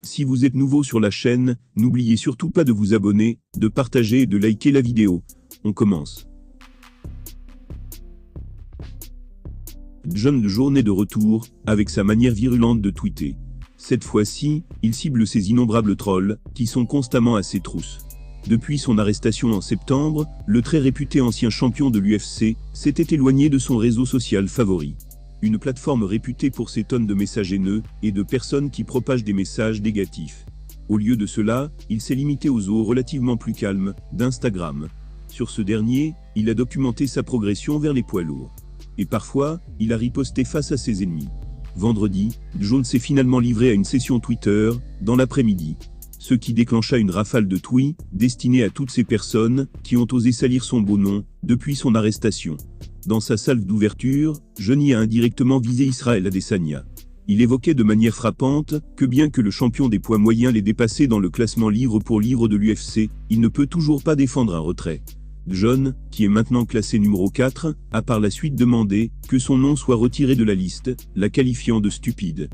Si vous êtes nouveau sur la chaîne, n'oubliez surtout pas de vous abonner, de partager et de liker la vidéo. On commence. John Jones est de retour, avec sa manière virulente de tweeter. Cette fois-ci, il cible ces innombrables trolls, qui sont constamment à ses trousses. Depuis son arrestation en septembre, le très réputé ancien champion de l'UFC s'était éloigné de son réseau social favori. Une plateforme réputée pour ses tonnes de messages haineux et de personnes qui propagent des messages négatifs. Au lieu de cela, il s'est limité aux eaux relativement plus calmes d'Instagram. Sur ce dernier, il a documenté sa progression vers les poids lourds. Et parfois, il a riposté face à ses ennemis. Vendredi, Jones s'est finalement livré à une session Twitter, dans l'après-midi. Ce qui déclencha une rafale de tweets, destinés à toutes ces personnes qui ont osé salir son beau nom, depuis son arrestation. Dans sa salve d'ouverture, Johnny a indirectement visé Israël Adesanya. Il évoquait de manière frappante que bien que le champion des poids moyens l'ait dépassé dans le classement livre pour livre de l'UFC, il ne peut toujours pas défendre un retrait. John, qui est maintenant classé numéro 4, a par la suite demandé que son nom soit retiré de la liste, la qualifiant de stupide.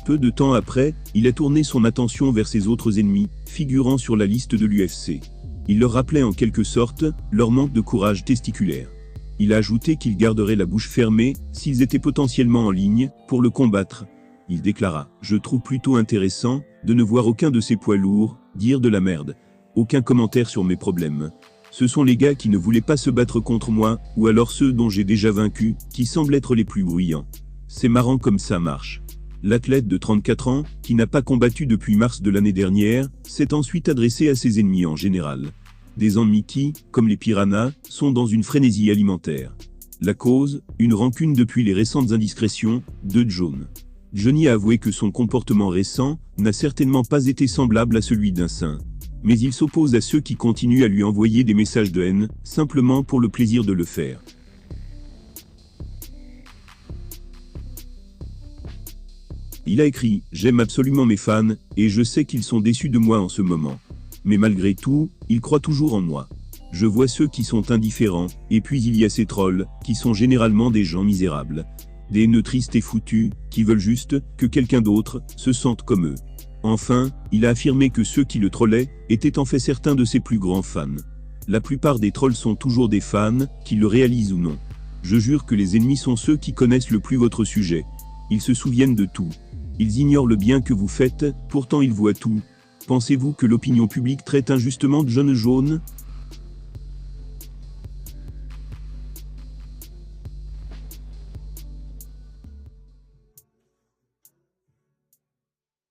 Peu de temps après, il a tourné son attention vers ses autres ennemis, figurant sur la liste de l'UFC. Il leur rappelait en quelque sorte leur manque de courage testiculaire. Il a ajouté qu'ils garderaient la bouche fermée s'ils étaient potentiellement en ligne pour le combattre. Il déclara « Je trouve plutôt intéressant de ne voir aucun de ces poids lourds dire de la merde. Aucun commentaire sur mes problèmes. Ce sont les gars qui ne voulaient pas se battre contre moi, ou alors ceux dont j'ai déjà vaincu, qui semblent être les plus bruyants. C'est marrant comme ça marche. » L'athlète de 34 ans, qui n'a pas combattu depuis mars de l'année dernière, s'est ensuite adressé à ses ennemis en général. Des ennemis qui, comme les piranhas, sont dans une frénésie alimentaire. La cause, une rancune depuis les récentes indiscrétions de Jones. Johnny a avoué que son comportement récent n'a certainement pas été semblable à celui d'un saint. Mais il s'oppose à ceux qui continuent à lui envoyer des messages de haine, simplement pour le plaisir de le faire. Il a écrit « J'aime absolument mes fans, et je sais qu'ils sont déçus de moi en ce moment. Mais malgré tout, ils croient toujours en moi. Je vois ceux qui sont indifférents, et puis il y a ces trolls, qui sont généralement des gens misérables. Des haineux tristes et foutus, qui veulent juste que quelqu'un d'autre se sente comme eux. » Enfin, il a affirmé que ceux qui le trollaient étaient en fait certains de ses plus grands fans. La plupart des trolls sont toujours des fans, qu'ils le réalisent ou non. Je jure que les ennemis sont ceux qui connaissent le plus votre sujet. Ils se souviennent de tout. Ils ignorent le bien que vous faites, pourtant ils voient tout. Pensez-vous que l'opinion publique traite injustement John Jones ?